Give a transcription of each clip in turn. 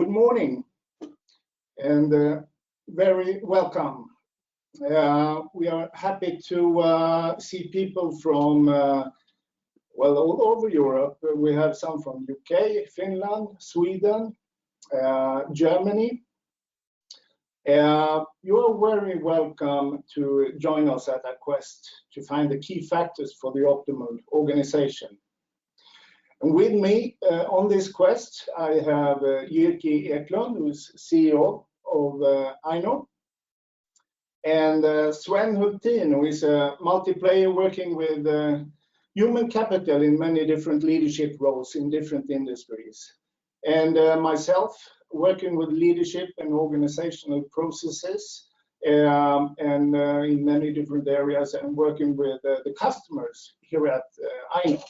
Good morning and very welcome. We are happy to see people from well, all over Europe. We have some from UK, Finland, Sweden, Germany. You are very welcome to join us at our quest to find the key factors for the optimal organization. And with me on this quest, I have Jyrki Eklund, who is CEO of Aino, and Sven Hultin, who is a multiplayer working with human capital in many different leadership roles in different industries. And myself, working with leadership and organizational processes and in many different areas, and working with the customers here at Aino.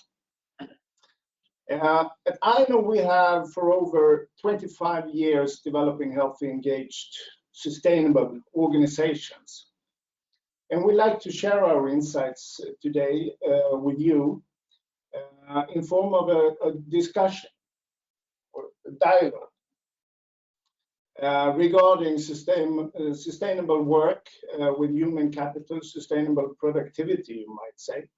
At Aino, we have for over 25 years developing healthy, engaged, sustainable organizations. And we'd like to share our insights today with you in form of a discussion or a dialogue regarding sustainable work with human capital, sustainable productivity, you might say.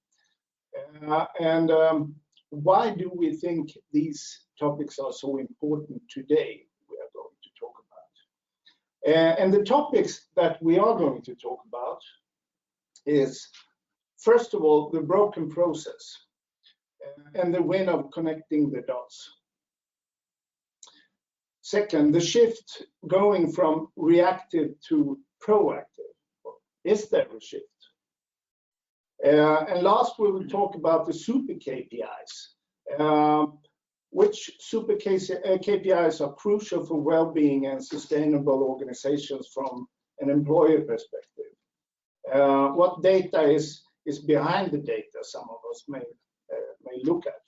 Why do we think these topics are so important today? We are going to talk about. And the topics that we are going to talk about is, first of all, the broken process and the way of connecting the dots. Second, the shift going from reactive to proactive. Is there a shift? And last, we will talk about the super KPIs. Which super KPIs are crucial for well-being and sustainable organizations from an employer perspective? What data is behind the data, some of us may look at,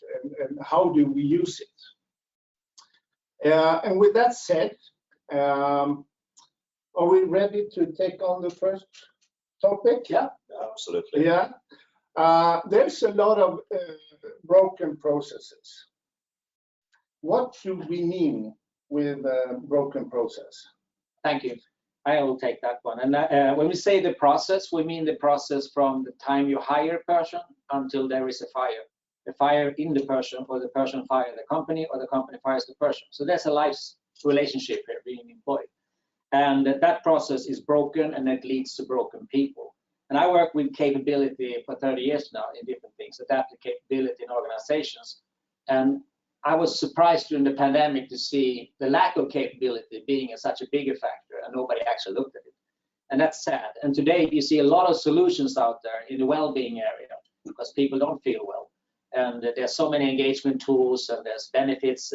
and how do we use it? And with that said, are we ready to take on the first topic? Yeah, absolutely. Yeah. There's a lot of broken processes. What do we mean with a broken process? Thank you. I will take that one. And when we say the process, we mean the process from the time you hire a person until there is a fire. The fire in the person, or the person fires the company, or the company fires the person. So there's a life relationship here being employed. And that process is broken, and it leads to broken people. And I work with capability for 30 years now in different things, adaptive capability in organizations. And I was surprised during the pandemic to see the lack of capability being such a bigger factor, and nobody actually looked at it. And that's sad. And today you see a lot of solutions out there in the well-being area because people don't feel well. And there's so many engagement tools, and there's benefits,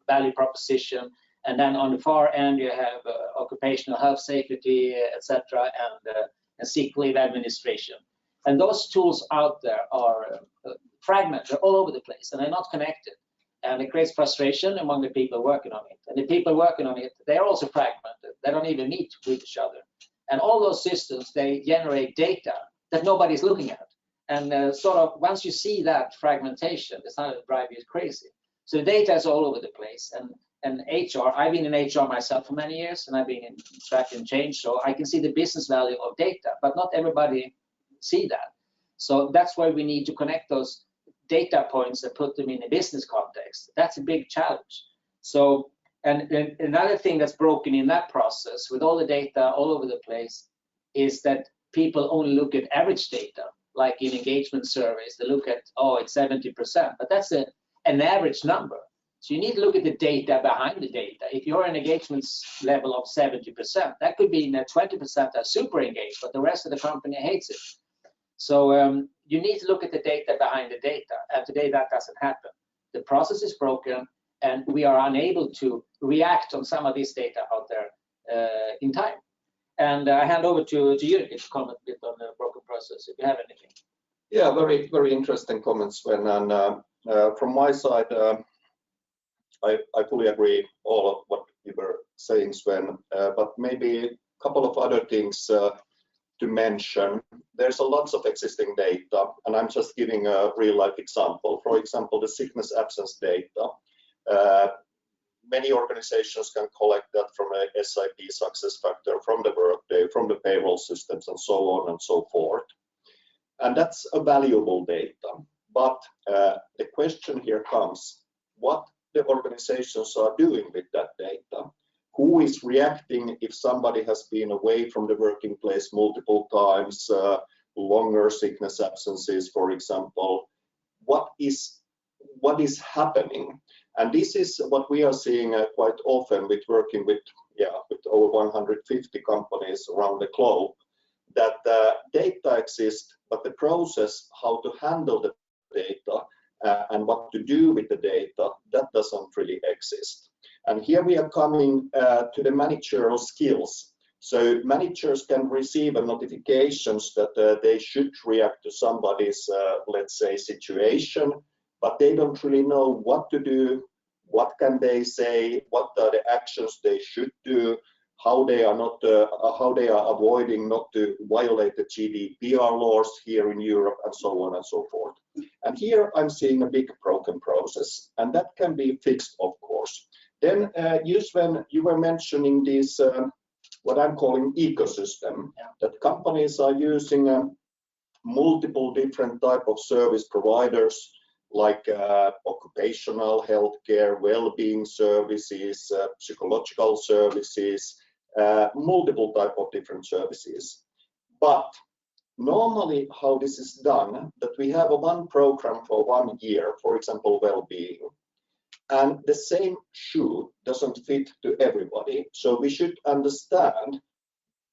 value proposition. And then on the far end, you have occupational health safety, etc., and sick leave administration. And those tools out there are fragmented all over the place, and they're not connected. And it creates frustration among the people working on it. And the people working on it, they're also fragmented. They don't even meet with each other. And all those systems, they generate data that nobody's looking at. And sort of once you see that fragmentation, it's not to drive you crazy. So the data is all over the place. And HR, I've been in HR myself for many years, and I've been in strategy and change, so I can see the business value of data, but not everybody see that. So that's why we need to connect those data points and put them in a business context. That's a big challenge. So, and another thing that's broken in that process with all the data all over the place is that people only look at average data, like in engagement surveys, they look at, oh, it's 70%, but that's an average number. So you need to look at the data behind the data. If you're an engagement level of 70%, that could be that 20% are super engaged, but the rest of the company hates it. So you need to look at the data behind the data, and today that doesn't happen. The process is broken, and we are unable to react on some of this data out there in time. And I hand over to Jyrki to comment a bit on the broken process, if you have anything. Yeah, very, very interesting comments, Sven. And from my side, I fully agree all of what you were saying, Sven, but maybe a couple of other things to mention. There's a lots of existing data, and I'm just giving a real life example. For example, the sickness absence data. many organizations can collect that from a SAP SuccessFactors, from the Workday, from the payroll systems, and so on and so forth. And that's a valuable data. But the question here comes, what the organizations are doing with that data? Who is reacting if somebody has been away from the working place multiple times, longer sickness absences, for example? What is happening? And this is what we are seeing quite often with working with over 150 companies around the globe, that data exists, but the process how to handle the data and what to do with the data, that doesn't really exist. And here we are coming to the managerial skills. So managers can receive notifications that they should react to somebody's, let's say, situation, but they don't really know what to do, what can they say, what are the actions they should do, how they are avoiding not to violate the GDPR laws here in Europe, and so on and so forth. And here I'm seeing a big broken process, and that can be fixed, of course. Then, Sven, you were mentioning this, what I'm calling ecosystem, that companies are using multiple different type of service providers, like occupational healthcare, well-being services, psychological services, multiple type of different services. But normally how this is done, that we have one program for 1 year, for example, well-being, and the same shoe doesn't fit to everybody. So we should understand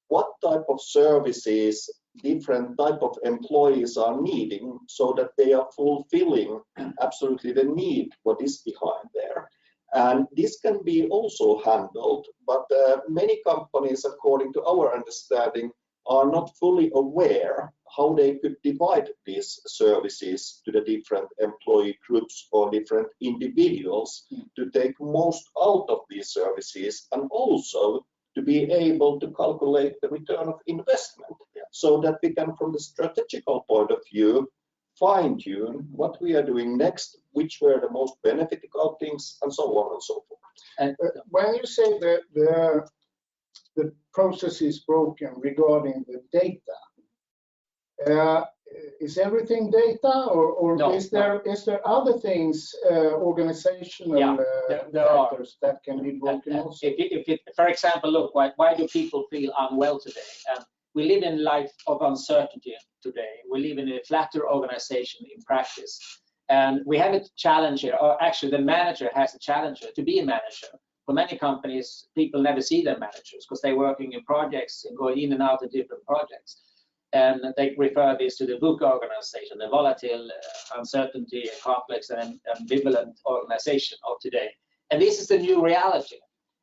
what type of services different type of employees are needing, so that they are fulfilling absolutely the need what is behind there. And this can be also handled, but many companies, according to our understanding, are not fully aware how they could divide these services to the different employee groups or different individuals to take most out of these services, and also to be able to calculate the return of investment, so that we can, from the strategical point of view, fine-tune what we are doing next, which were the most beneficial things, and so on and so forth. And when you say that the process is broken regarding the data, is everything data, or No, is there other things, organizational factors that can be broken also? If for example, look, why do people feel unwell today? We live in a life of uncertainty today. We live in a flatter organization in practice. And we have a challenge here, or actually the manager has a challenge to be a manager. For many companies, people never see their managers because they're working in projects and going in and out of different projects. And they refer this to the VUCA organization, the volatile, uncertainty, complex, and ambivalent organization of today. And this is the new reality.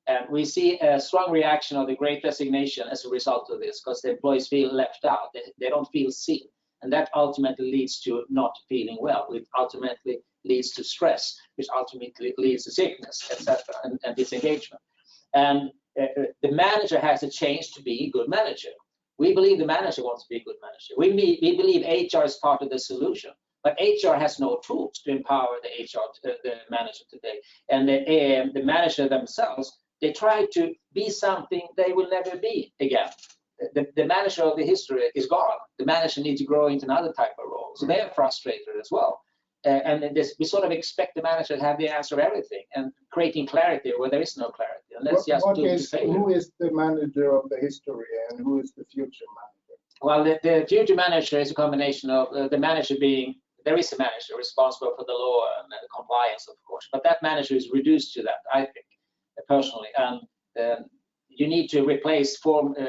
And we see a strong reaction of the Great Resignation as a result of this, because the employees feel left out. They don't feel seen. And that ultimately leads to not feeling well, which ultimately leads to stress, which ultimately leads to sickness, etc., and disengagement. And the manager has a change to be a good manager. We believe the manager wants to be a good manager. We believe HR is part of the solution, but HR has no tools to empower the manager today. And the manager themselves, they try to be something they will never be again. The manager of the history is gone. The manager needs to grow into another type of role. So they are frustrated as well. And we sort of expect the manager to have the answer to everything, and creating clarity where there is no clarity. And that's who is the manager of the history, and who is the future manager? Well, the future manager is a combination of the manager being, there is a manager responsible for the law and the compliance, of course, but that manager is reduced to that, I think, personally. And you need to replace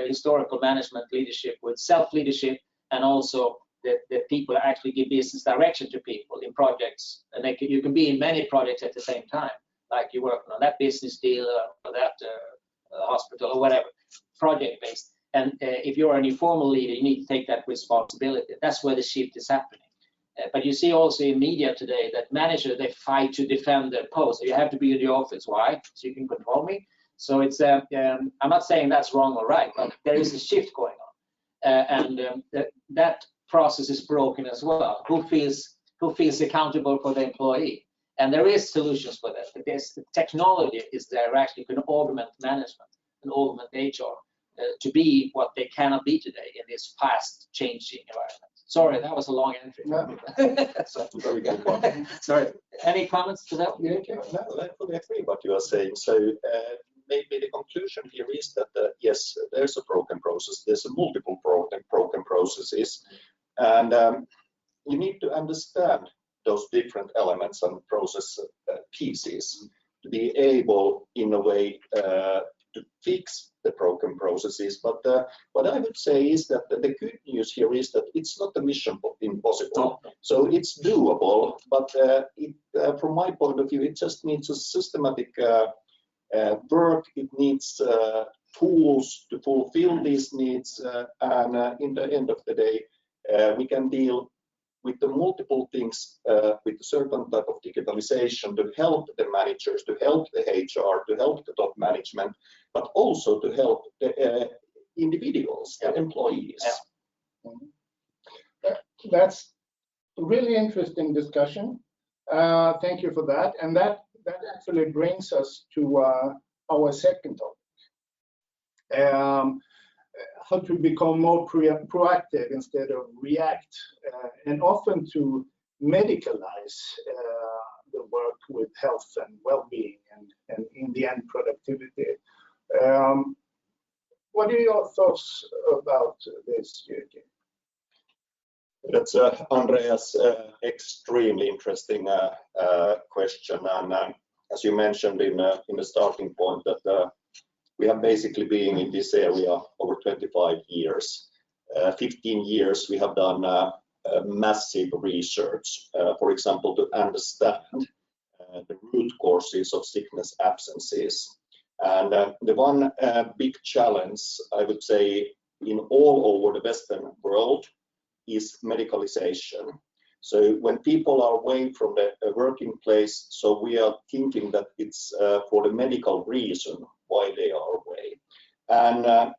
historical management leadership with self-leadership, and also the people actually give business direction to people in projects. And you can be in many projects at the same time, like you're working on that business deal or that hospital or whatever, project-based. And if you're an informal leader, you need to take that responsibility. That's where the shift is happening. But you see also in media today that managers, they fight to defend their post. So you have to be in the office. Why? So you can control me. So it's I'm not saying that's wrong or right, but there is a shift going on, that process is broken as well. Who feels accountable for the employee? And there is solutions for that. this technology is there actually can augment management and augment HR to be what they cannot be today in this fast changing environment. Sorry, that was a long entry. No. That's a very good one. Sorry, any comments to that? Yeah, okay. No, I fully agree what you are saying. So maybe the conclusion here is that yes, there's a broken process. There's a multiple broken processes, and you need to understand those different elements and process pieces to be able, in a way, to fix the broken processes. But what I would say is that the good news here is that it's not a mission impossible. No. So it's doable, but from my point of view, it just needs a systematic work. It needs tools to fulfill these needs, and in the end of the day, we can deal with the multiple things with a certain type of digitalization to help the managers, to help the HR, to help the top management, but also to help the individuals, the employees. Yeah. That's a really interesting discussion. Thank you for that. And that actually brings us to our second topic. How to become more proactive instead of react, and often to medicalize the work with health and well-being and in the end productivity. What are your thoughts about this, Jyrki? That's Andreas, extremely interesting question, and as you mentioned in the starting point, that we have basically been in this area over 25 years. 15 years we have done massive research, for example, to understand the root causes of sickness absences. And the one big challenge, I would say, in all over the Western world is medicalization. So when people are away from the working place, so we are thinking that it's for the medical reason why they are away. And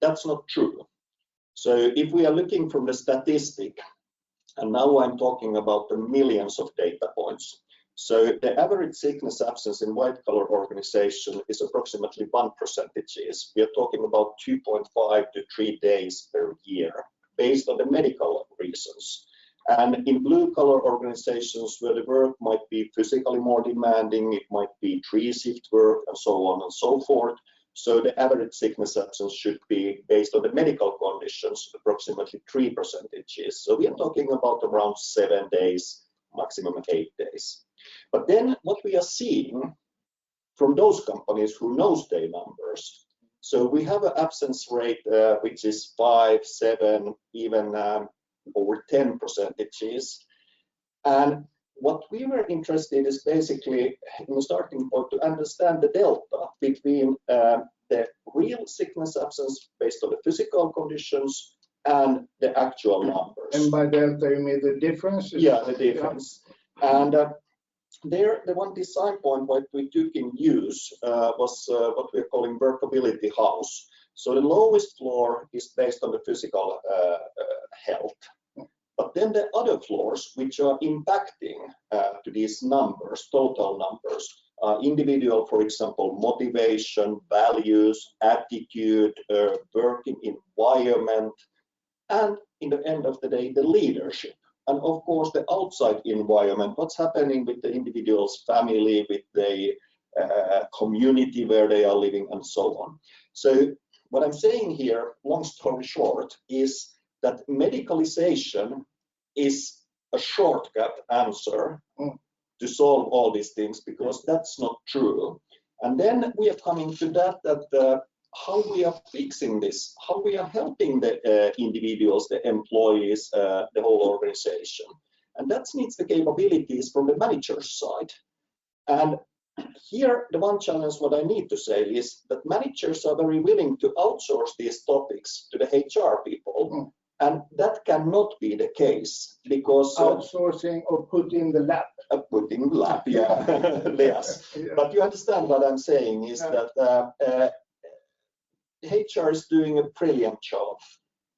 that's not true. So if we are looking from the statistic, and now I'm talking about the millions of data points. So the average sickness absence in white-collar organization is approximately 1%. We are talking about 2.5 to 3 days per year, based on the medical reasons. And in blue-collar organizations where the work might be physically more demanding, it might be 3-shift work and so on and so forth. So the average sickness absence should be, based on the medical conditions, approximately 3%. So we are talking about around 7 days, maximum 8 days. But then what we are seeing from those companies who knows their numbers, so we have an absence rate which is 5, 7, even over 10%. And what we were interested in is basically, in the starting point, to understand the delta between the real sickness absence based on the physical conditions and the actual numbers. And by delta, you mean the difference? Yeah, the difference. Yeah. And there, the one design point what we took in use was what we're calling Workability house. So the lowest floor is based on the physical health. But then the other floors, which are impacting to these numbers, total numbers, individual, for example, motivation, values, attitude, working environment, and in the end of the day, the leadership. And of course, the outside environment, what's happening with the individual's family, with the community where they are living, and so on. So what I'm saying here, long story short, is that medicalization is a shortcut answer to solve all these things, because that's not true. And then we are coming to that how we are fixing this, how we are helping the individuals, the employees, the whole organization. And that needs the capabilities from the manager's side. And here, the one challenge what I need to say is that managers are very willing to outsource these topics to the HR people. And that cannot be the case, because outsourcing or put in the lab. Put in the lab, yeah. Yes. Yeah. But you understand what I'm saying is that HR is doing a brilliant job,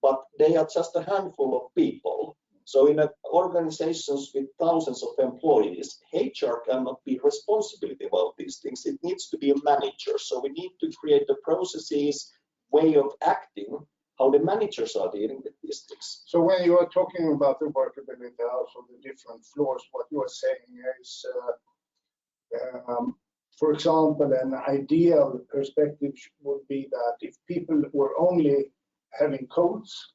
but they are just a handful of people So in organizations with thousands of employees, HR cannot be responsibility about these things. It needs to be a manager. So we need to create the processes, way of acting, how the managers are dealing with these things. So when you are talking about the workability house or the different floors, what you are saying is, for example, an ideal perspective would be that if people were only having colds,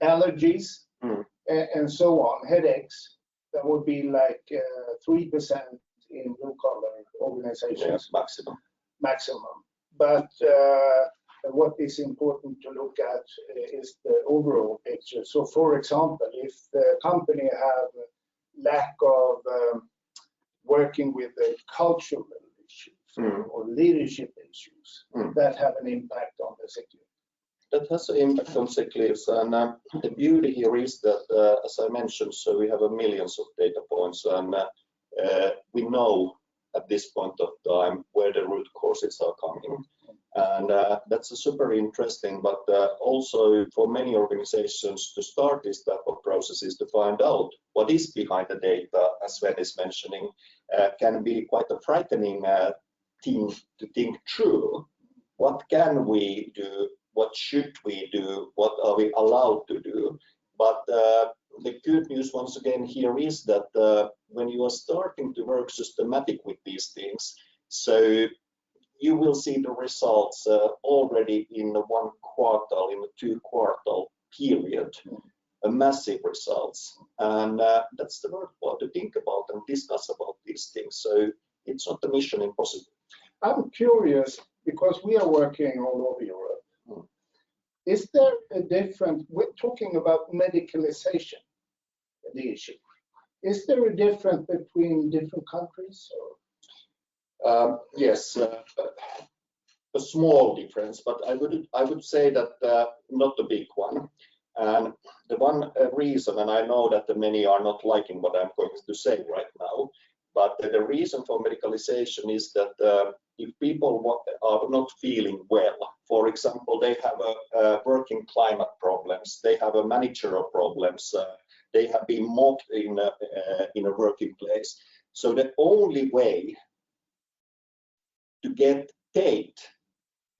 allergies, and so on, headaches, that would be like 3% in blue-collar organizations. Yeah, maximum. But what is important to look at is the overall picture. So, for example, if the company have lack of working with the cultural issues or leadership issues, that have an impact on the security. That has an impact on sick leaves, and the beauty here is that, as I mentioned, so we have millions of data points, and we know at this point of time where the root causes are coming, and that's super interesting. But also for many organizations to start this type of processes to find out what is behind the data, as Sven is mentioning, can be quite a frightening thing to think through. What can we do? What should we do? What are we allowed to do? But the good news once again here is that when you are starting to work systematic with these things, so you will see the results already in the 1 quarter, in the 2 quarter period, a massive results. And that's the worthwhile to think about and discuss about these things. So it's not a mission impossible. I'm curious, because we are working all over Europe. Is there a difference, we're talking about medicalization, the issue. Is there a difference between different countries? Yes, a small difference, but I would say that not a big one. And the one reason, and I know that many are not liking what I'm going to say right now, but the reason for medicalization is that if people are not feeling well, for example, they have a working climate problems, they have a managerial problems, they have been mocked in a working place. So the only way to get paid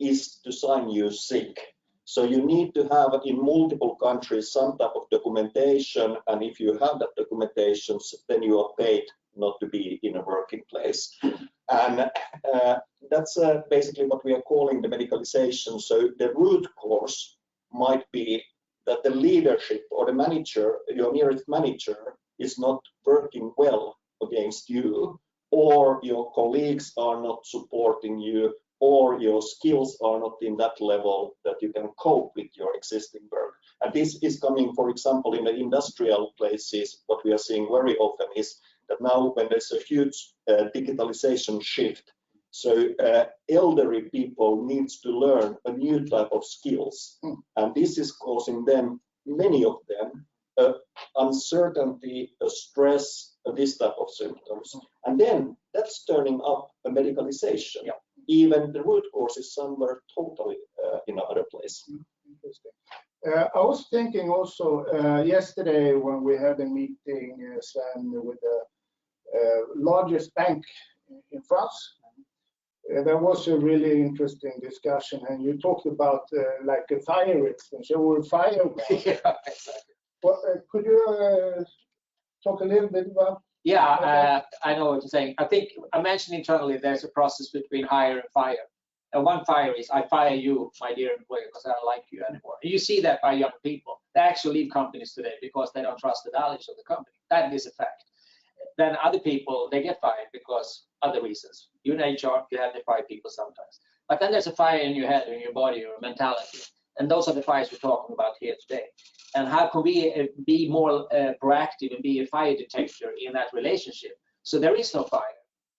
is to sign you sick. So you need to have in multiple countries some type of documentation, and if you have that documentation, then you are paid not to be in a working place. And that's basically what we are calling the medicalization. So the root cause might be that the leadership or the manager, your nearest manager, is not working well against you, or your colleagues are not supporting you, or your skills are not in that level that you can cope with your existing work. And this is coming, for example, in the industrial places. What we are seeing very often is that now when there's a huge digitalization shift, so elderly people needs to learn a new type of skills, and this is causing them, many of them, uncertainty, stress, this type of symptoms, and then that's turning up a medicalization. Yeah. Even the root cause is somewhere totally in another place. Interesting. I was thinking also yesterday when we had a meeting, Sven, with the largest bank in France. There was a really interesting discussion, and you talked about like a fire extinguisher or fire. Yeah, exactly. Well, could you talk a little bit about? Yeah, I know what you're saying. I think I mentioned internally there's a process between hire and fire. And one fire is I fire you, my dear employer, because I don't like you anymore. And you see that by young people. They actually leave companies today because they don't trust the values of the company. That is a fact. Then other people, they get fired because other reasons. You in HR, you have to fire people sometimes. But then there's a fire in your head, in your body, your mentality. And those are the fires we're talking about here today. And how can we be more proactive and be a fire detector in that relationship? So there is no fire.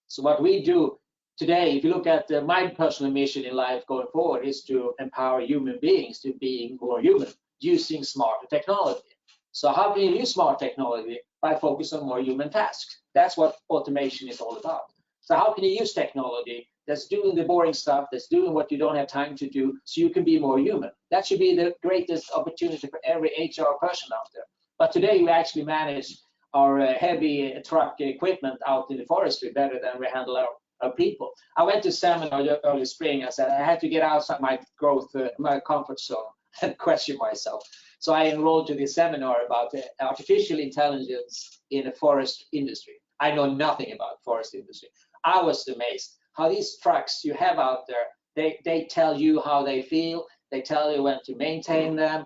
So what we do today, if you look at my personal mission in life going forward, is to empower human beings to being more human using smarter technology. So how can you use smart technology? By focusing on more human tasks. That's what automation is all about. So how can you use technology that's doing the boring stuff, that's doing what you don't have time to do, so you can be more human. That should be the greatest opportunity for every HR person out there. But today we actually manage our heavy truck equipment out in the forestry better than we handle our people. I went to seminar early spring. I said I had to get outside my my comfort zone and question myself. So I enrolled to this seminar about artificial intelligence in the forest industry. I know nothing about forest industry. I was amazed how these trucks you have out there, they tell you how they feel, they tell you when to maintain them,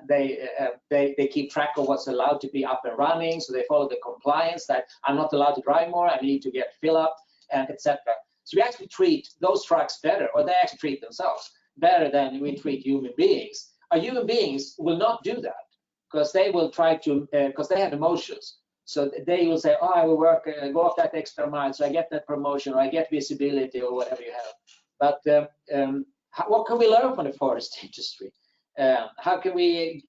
they keep track of what's allowed to be up and running, so they follow the compliance that I'm not allowed to drive more, I need to get fill up, and etc. So we actually treat those trucks better, or they actually treat themselves better than we treat human beings. Our human beings will not do that because they will try to, because they have emotions. So they will say, oh, I will work, go off that extra mile, so I get that promotion, or I get visibility, or whatever you have. But what can we learn from the forest industry? How can we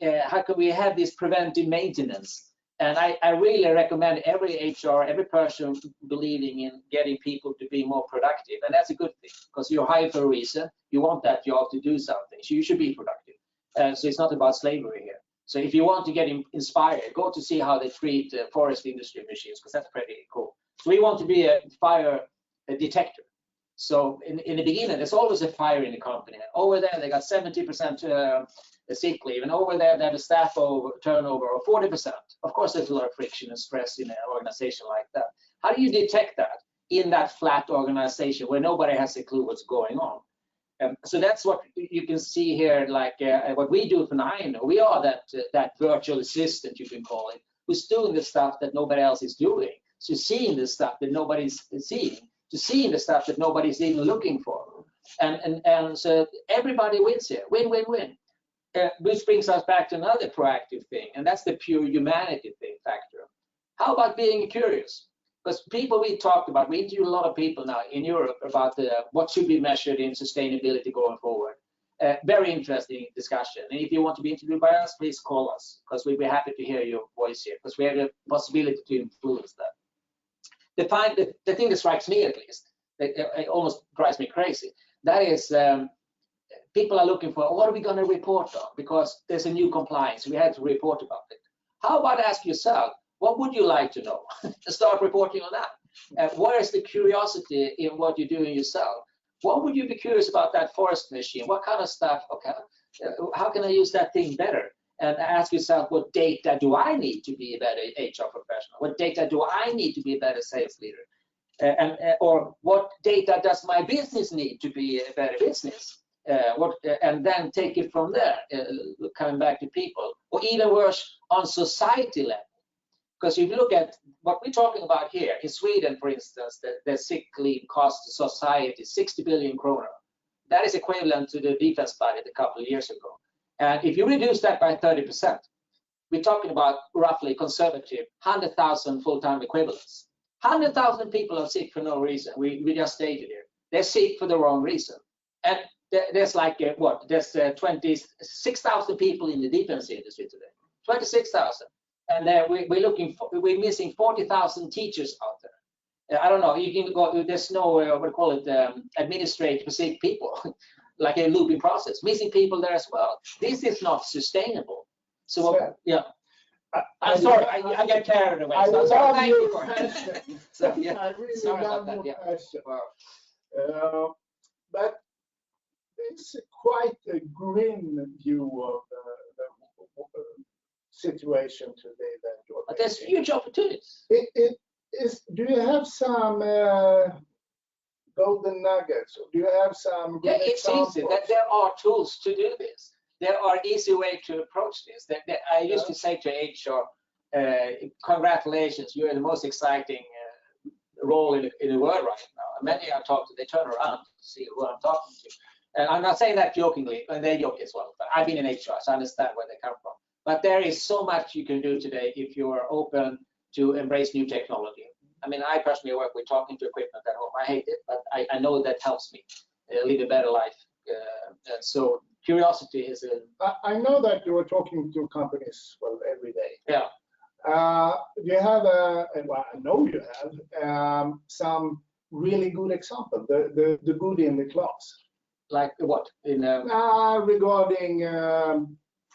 have this preventive maintenance? And I really recommend every HR, every person believing in getting people to be more productive. And that's a good thing, because you're hired for a reason. You want that job to do something, so you should be productive. So it's not about slavery here. So if you want to get inspired, go to see how they treat forest industry machines, because that's pretty cool. So we want to be a fire detector. So in the beginning, there's always a fire in the company. Over there, they got 70% sick leave, and over there, they have a staff turnover of 40%. Of course, there's a lot of friction and stress in an organization like that. How do you detect that in that flat organization where nobody has a clue what's going on? So that's what you can see here, like what we do for Aino. We are that virtual assistant, you can call it, who's doing the stuff that nobody else is doing. So seeing the stuff that nobody's seeing, to seeing the stuff that nobody's even looking for. And so everybody wins here, win, win, win. Which brings us back to another proactive thing, and that's the pure humanity thing factor. How about being curious? Because people we talked about, we interview a lot of people now in Europe about what should be measured in sustainability going forward. Very interesting discussion. And if you want to be interviewed by us, please call us, because we'd be happy to hear your voice here, because we have the possibility to influence that. The thing that strikes me, at least, that it almost drives me crazy, that is people are looking for, what are we going to report on? Because there's a new compliance, we have to report about it. How about ask yourself, what would you like to know? And start reporting on that. Where is the curiosity in what you're doing yourself? What would you be curious about that forest machine? What kind of stuff? Okay, how can I use that thing better? And ask yourself, what data do I need to be a better HR professional? What data do I need to be a better sales leader? Or what data does my business need to be a better business? And then take it from there, coming back to people. Or even worse, on society level. Because if you look at what we're talking about here, in Sweden, for instance, the sick leave cost to society 60 billion kronor. That is equivalent to the defense budget a couple of years ago. And if you reduce that by 30%, we're talking about roughly conservative 100,000 full-time equivalents. 100,000 people are sick for no reason. We just stated here. They're sick for the wrong reason. And there's like, there's 26,000 people in the defense industry today. 26,000. And we're missing 40,000 teachers out there. I don't know, you can go, there's no, what do you call it, administrate for sick people, like a looping process, missing people there as well. This is not sustainable. So, yeah. I'm sorry, I get carried away. So thank you for it. So, yeah. I really sorry love about that, your yeah. question. But it's quite a grim view of the situation today that you're But there's facing. huge opportunities. It is. Do you have some golden nuggets? Or do you have some? Yeah, it's easy. There are tools to do this. There are easy ways to approach this. I used to say to HR, congratulations, you're the most exciting role in the world right now. And many I talk to, they turn around to see who I'm talking to. And I'm not saying that jokingly, and they joke as well. But I've been in HR, so I understand where they come from. But there is so much you can do today if you are open to embrace new technology. I mean, I personally work with talking to equipment at home. I hate it, but I know that helps me live a better life. So curiosity is I know that you are talking to companies, well, every day. Yeah. You have well, I know you have some really good example, the good in the class. Like what? In regarding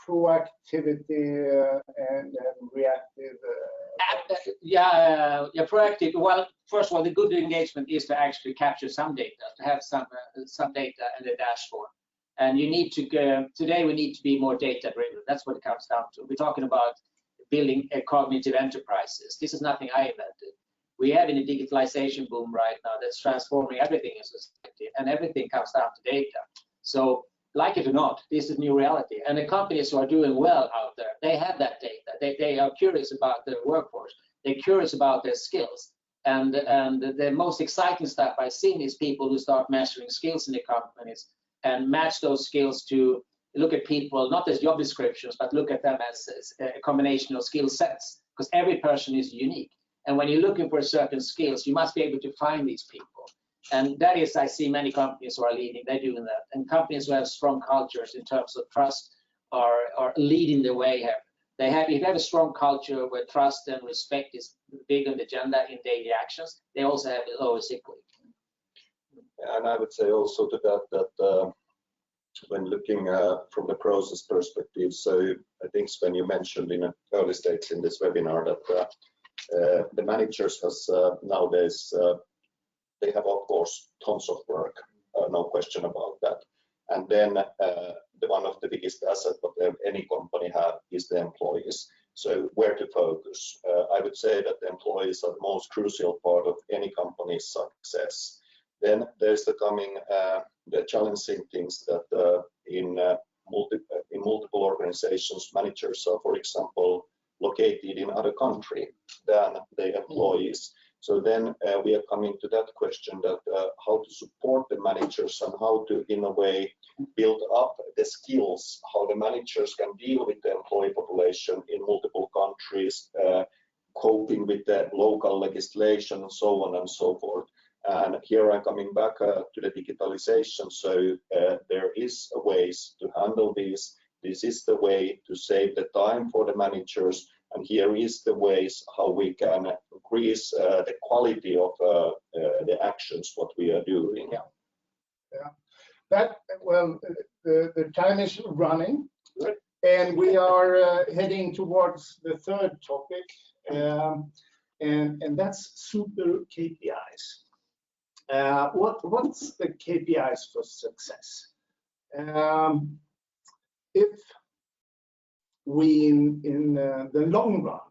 proactivity and reactive. yeah, proactive. Well, first of all, the good engagement is to actually capture some data, to have some data in the dashboard. And you need to today we need to be more data driven. That's what it comes down to. We're talking about building cognitive enterprises. This is nothing I invented. We have in a digitalization boom right now that's transforming everything in society, and everything comes down to data. So, like it or not, this is new reality. And the companies who are doing well out there, they have that data. They are curious about their workforce. They're curious about their skills. And the most exciting stuff I've seen is people who start measuring skills in the companies and match those skills to look at people, not as job descriptions, but look at them as a combination of skill sets, because every person is unique. And when you're looking for certain skills, you must be able to find these people. And that is, I see many companies who are leading, they're doing that. And companies who have strong cultures in terms of trust are leading the way here. If you have a strong culture where trust and respect is big on the agenda in daily actions, they also have a lower sick leave. And I would say also to that when looking from the process perspective, so I think Sven, you mentioned in an early stage in this webinar that the managers has nowadays, they have of course tons of work, no question about that. And then one of the biggest assets that any company have is the employees. So where to focus? I would say that the employees are the most crucial part of any company's success. Then there's the challenging things that in multiple organizations, managers are, for example, located in other country than the employees. So then we are coming to that question that how to support the managers and how to, in a way, build up the skills, how the managers can deal with the employee population in multiple countries, coping with the local legislation and so on and so forth. And here I'm coming back to the digitalization. So there is ways to handle these. This is the way to save the time for the managers. And here is the ways how we can increase the quality of the actions, what we are doing. Yeah. The time is running. Good. And we are heading towards the third topic, and that's super KPIs. What's the KPIs for success? If we in the long run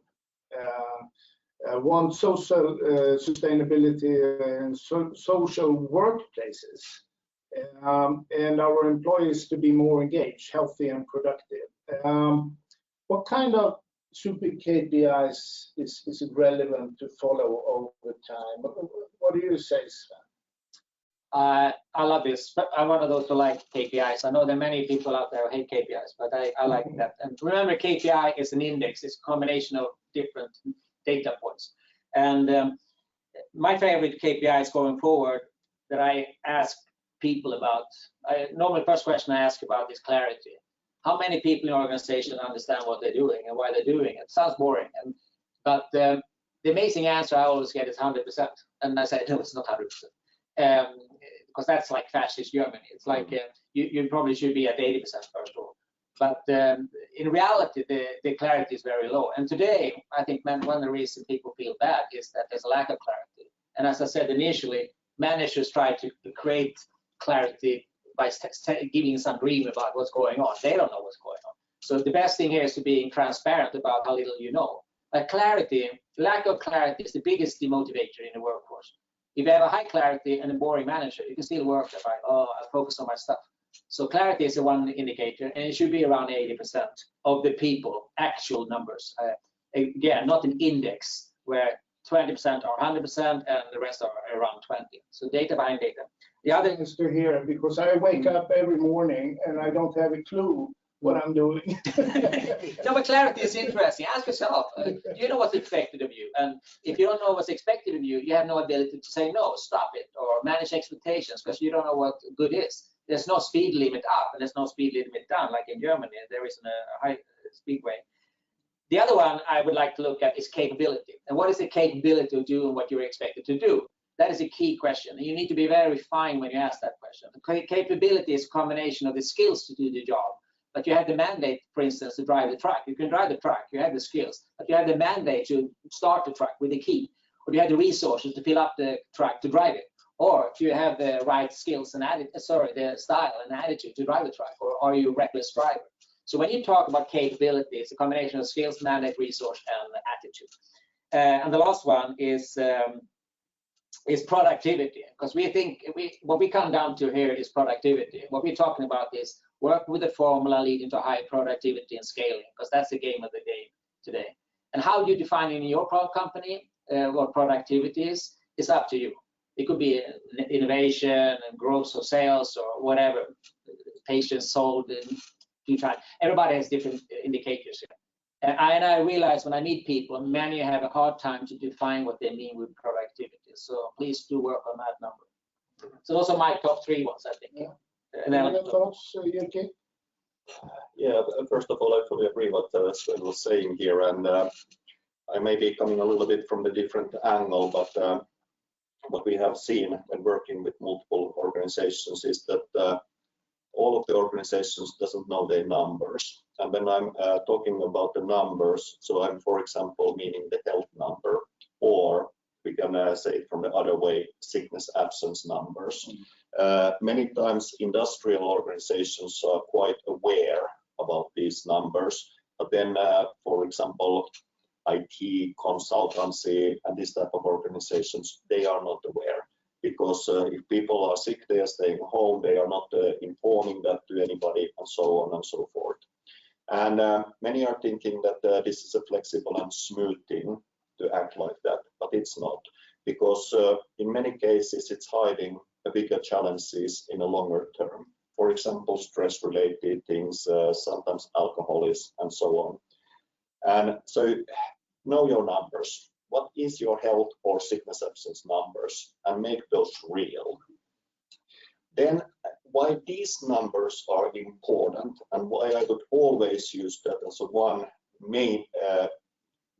want social sustainability and social workplaces, and our employees to be more engaged, healthy and productive, what kind of super KPIs is relevant to follow over time? What do you say, Sven? I love this. I'm one of those who like KPIs. I know there are many people out there who hate KPIs, but I like that. And remember, KPI is an index. It's a combination of different data points. And my favorite KPIs going forward that I ask people about, normally first question I ask about is clarity. How many people in the organization understand what they're doing and why they're doing it? Sounds boring, but the amazing answer I always get is 100%. And I say, no, it's not 100%. Because that's like fascist Germany. It's like you probably should be at 80% first of all. But in reality, the clarity is very low. And today, I think one of the reasons people feel bad is that there's a lack of clarity. And as I said initially, managers try to create clarity by giving some dream about what's going on. They don't know what's going on. So the best thing here is to be transparent about how little you know. But lack of clarity is the biggest demotivator in the workforce. If you have a high clarity and a boring manager, you can still work there, right? Oh, I focus on my stuff. So clarity is the one indicator, and it should be around 80% of the people, actual numbers. Again, not an index where 20% are 100% and the rest are around 20. So data behind data. The other thing is to hear, because I wake up every morning and I don't have a clue what I'm doing. No, but clarity is interesting. Ask yourself, do you know what's expected of you? And if you don't know what's expected of you, you have no ability to say no, stop it, or manage expectations, because you don't know what good is. There's no speed limit up and there's no speed limit down, like in Germany, there isn't a high speedway. The other one I would like to look at is capability. And what is the capability of doing what you're expected to do? That is a key question. And you need to be very fine when you ask that question. The capability is a combination of the skills to do the job. But you have the mandate, for instance, to drive the truck. You can drive the truck, you have the skills, but you have the mandate to start the truck with the key, or you have the resources to fill up the truck to drive it, or if you have the right skills and the style and attitude to drive the truck, or are you a reckless driver? So when you talk about capability, it's a combination of skills, mandate, resource, and attitude. And the last one is productivity, because we think what we come down to here is productivity. What we're talking about is work with the formula leading to high productivity and scaling, because that's the game of the day today. And how you define in your company what productivity is up to you. It could be innovation and growth of sales or whatever, patients sold in few times. Everybody has different indicators here. And I realize when I meet people, many have a hard time to define what they mean with productivity. So please do work on that number. So those are my top 3 ones, I think. Yeah. And then Any thoughts, Jyrki? Yeah, first of all, I fully agree what Sven was saying here, and I may be coming a little bit from a different angle, but what we have seen when working with multiple organizations is that all of the organizations doesn't know their numbers. And when I'm talking about the numbers, so I'm, for example, meaning the health number, or we can say it from the other way, sickness absence numbers. Many times industrial organizations are quite aware about these numbers, but then, for example, IT, consultancy, and this type of organizations, they are not aware. Because if people are sick, they are staying home, they are not informing that to anybody, and so on and so forth. And many are thinking that this is a flexible and smooth thing to act like that, but it's not. Because in many cases, it's hiding a bigger challenges in a longer term. For example, stress-related things, sometimes alcoholism, and so on. And so know your numbers. What is your health or sickness absence numbers, and make those real. Then why these numbers are important, and why I would always use that as one main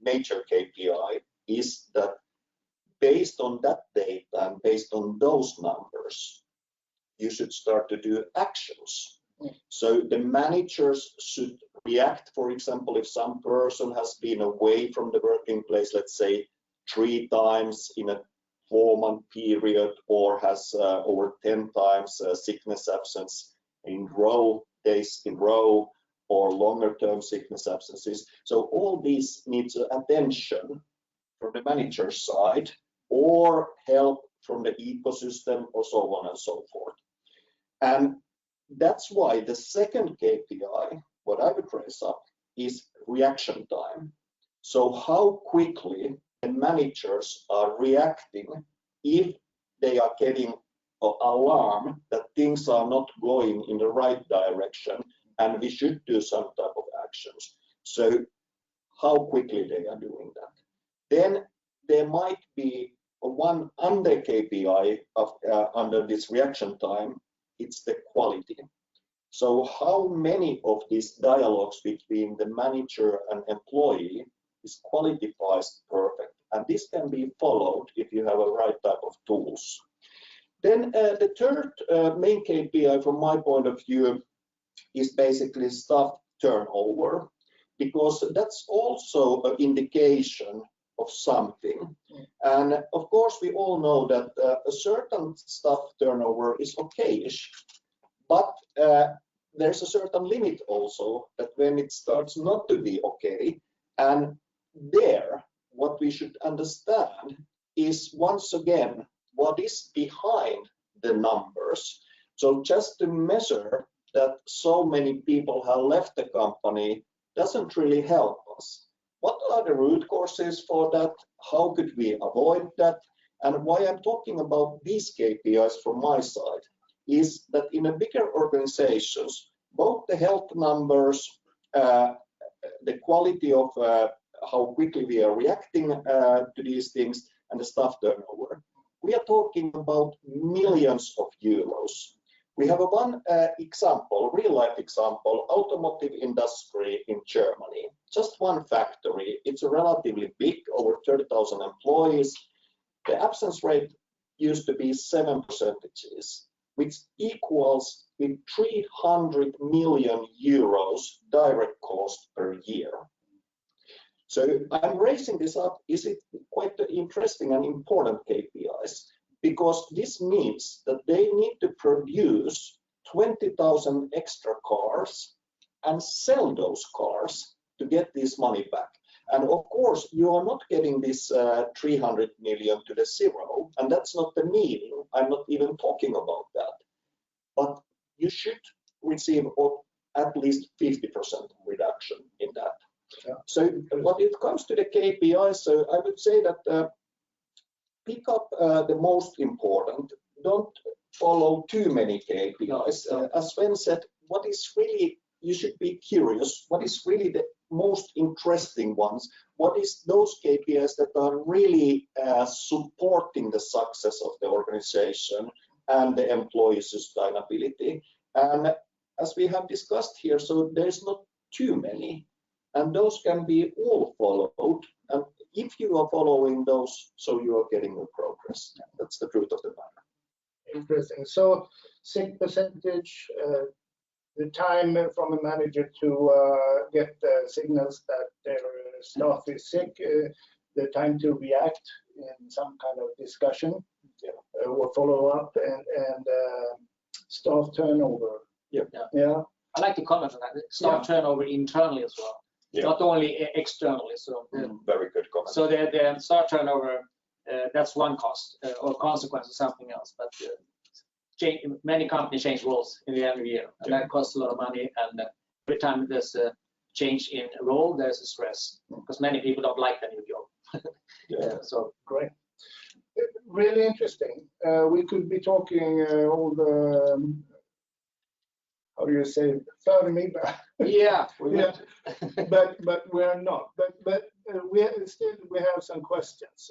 major KPI is that based on that data and based on those numbers, you should start to do actions. So the managers should react. For example, if some person has been away from the working place, let's say 3 times in a 4-month period, or has over 10 times sickness absence in days in row, or longer term sickness absences. So all these needs attention from the manager's side, or help from the ecosystem, or so on and so forth. And that's why the second KPI, what I would raise up, is reaction time. So how quickly the managers are reacting if they are getting an alarm that things are not going in the right direction and we should do some type of actions. So how quickly they are doing that. Then there might be one under KPI of, under this reaction time, it's the quality. So how many of these dialogues between the manager and employee is qualified perfect? And this can be followed if you have a right type of tools. Then the third main KPI from my point of view is basically staff turnover, because that's also an indication of something. And of course, we all know that a certain staff turnover is okay-ish, but there's a certain limit also that when it starts not to be okay. And there, what we should understand is, once again, what is behind the numbers. So just to measure that so many people have left the company doesn't really help us. What are the root causes for that? How could we avoid that? And why I'm talking about these KPIs from my side is that in a bigger organizations, both the health numbers, the quality of how quickly we are reacting to these things, and the staff turnover, we are talking about millions of euros. We have one example, real life example, automotive industry in Germany. Just one factory. It's a relatively big, over 30,000 employees. The absence rate used to be 7%, which equals with 300 million euros direct cost per year. So I'm raising this up. Is it quite interesting and important KPIs? Because this means that they need to produce 20,000 extra cars and sell those cars to get this money back. And of course, you are not getting this 300 million to the zero, and that's not the meaning. I'm not even talking about that. But you should receive at least 50% reduction in that. Yeah. So when it comes to the KPIs, so I would say that pick up the most important. Don't follow too many KPIs. As Sven said, what is really, you should be curious, what is really the most interesting ones? What is those KPIs that are really supporting the success of the organization and the employee sustainability? And as we have discussed here, so there's not too many, and those can be all followed. And if you are following those, so you are getting the progress. That's the truth of the matter. Interesting. So sick percentage, the time from a manager to get signals that their staff is sick, the time to react in some kind of discussion or follow up, and staff turnover. Yeah. I like to comment on that. Staff turnover internally as well, not only externally. So very good comment. So the staff turnover, that's one cost or consequence of something else. But many companies change roles in the end of the year, and that costs a lot of money. And every time there's a change in role, there's a stress because many people don't like the new job. So great. Really interesting. We could be talking all the, how do you say, 30 minutes. Yeah. But we're not. But we have some questions.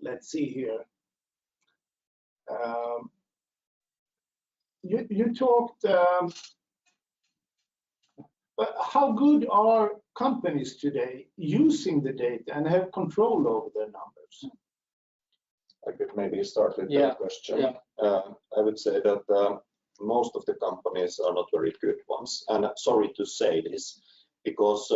Let's see here. You talked. But how good are companies today using the data and have control over their numbers? I could maybe start with that question. I would say that most of the companies are not very good ones, and sorry to say this, because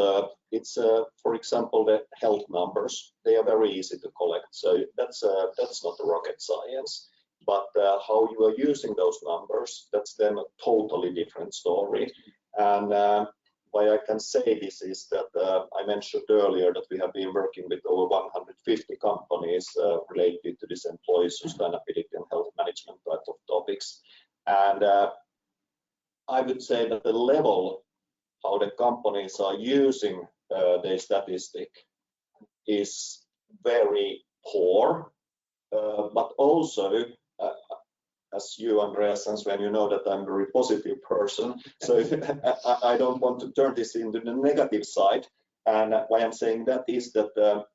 it's for example the health numbers. They are very easy to collect, so that's not rocket science. But how you are using those numbers, that's then a totally different story. And why I can say this is that I mentioned earlier that we have been working with over 150 companies related to this employee sustainability and health management type of topics. And I would say that the level how the companies are using their statistic is very poor, but also as you, Andreas, and Sven, you know that I'm a very positive person, so I don't want to turn this into the negative side. And why I'm saying that is that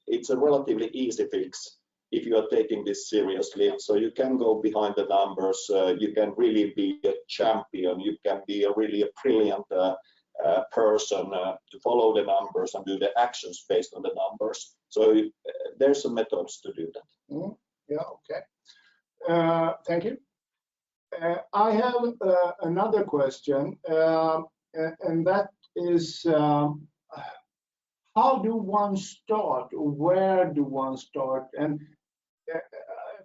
it's a relatively easy fix if you are taking this seriously. So you can go behind the numbers, you can really be a champion, you can be really a brilliant person to follow the numbers and do the actions based on the numbers. So there's some methods to do that. Yeah, okay. Thank you. I have another question, and that is how do one start, or where do one start? And I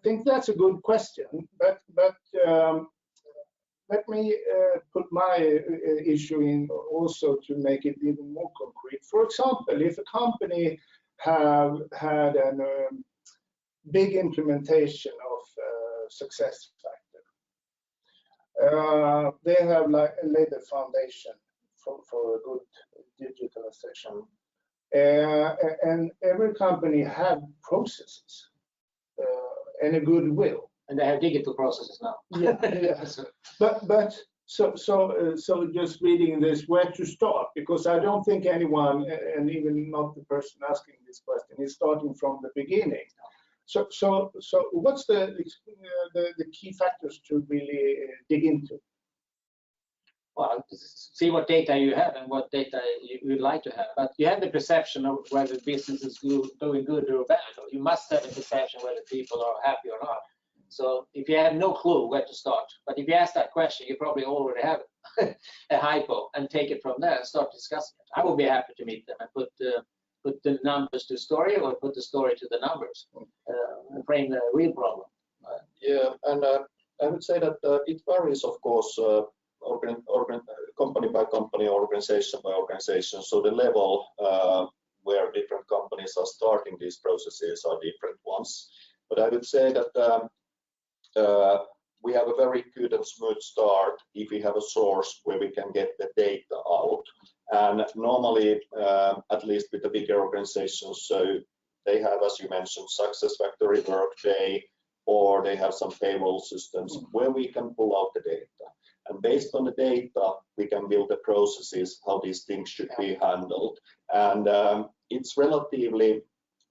think that's a good question, but let me put my issue in also to make it even more concrete. For example, if a company have had a big implementation of success factor, they have laid the foundation for a good digitalization, and every company have processes and a goodwill, and they have digital processes now. But so just reading this, where to start? Because I don't think anyone, and even not the person asking this question, is starting from the beginning. So what's the key factors to really dig into? well, see what data you have and what data you'd like to have. But you have the perception of whether the business is doing good or bad. Or you must have a perception whether people are happy or not. So if you have no clue where to start, but if you ask that question, you probably already have a hypo and take it from there and start discussing it. I would be happy to meet them and put the numbers to story or put the story to the numbers and frame the real problem. Yeah, and I would say that it varies, of course, company by company, organization by organization. So the level where different companies are starting these processes are different ones. But I would say that we have a very good and smooth start if we have a source where we can get the data out. And normally, at least with the bigger organizations, so they have, as you mentioned, SuccessFactors, Workday, or they have some payroll systems where we can pull out the data. And based on the data, we can build the processes, how these things should be handled. And it's relatively,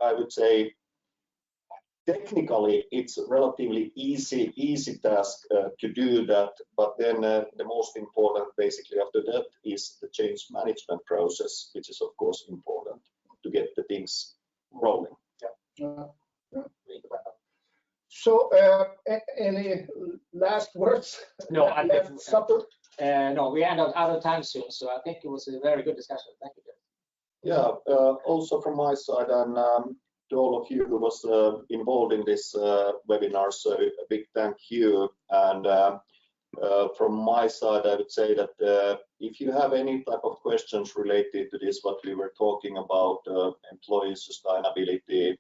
I would say, technically, it's a relatively easy task to do that. But then the most important, basically, after that is the change management process, which is, of course, important to get the things rolling. So, any last words? No, I think supper. no, we end out of time soon, so I think it was a very good discussion. Thank you. Yeah, also from my side, and to all of you who was involved in this webinar, so a big thank you. And from my side, I would say that if you have any type of questions related to this, what we were talking about, employee sustainability,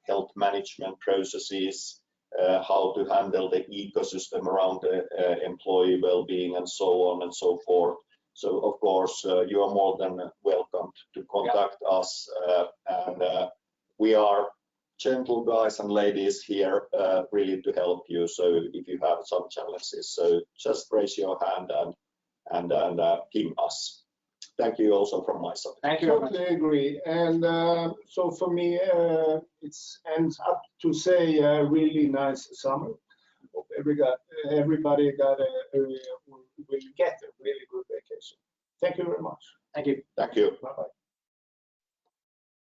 health management processes, how to handle the ecosystem around the employee well-being, and so on and so forth. So, of course, you are more than welcome to contact us. And we are gentle guys and ladies here, really to help you. So if you have some challenges, so just raise your hand and ping us. Thank you also from my side. Thank you. Totally agree. And so for me, it's ends up to say a really nice summer. Hope everybody will get a really good vacation. Thank you very much. Thank you. Thank you. Bye-bye.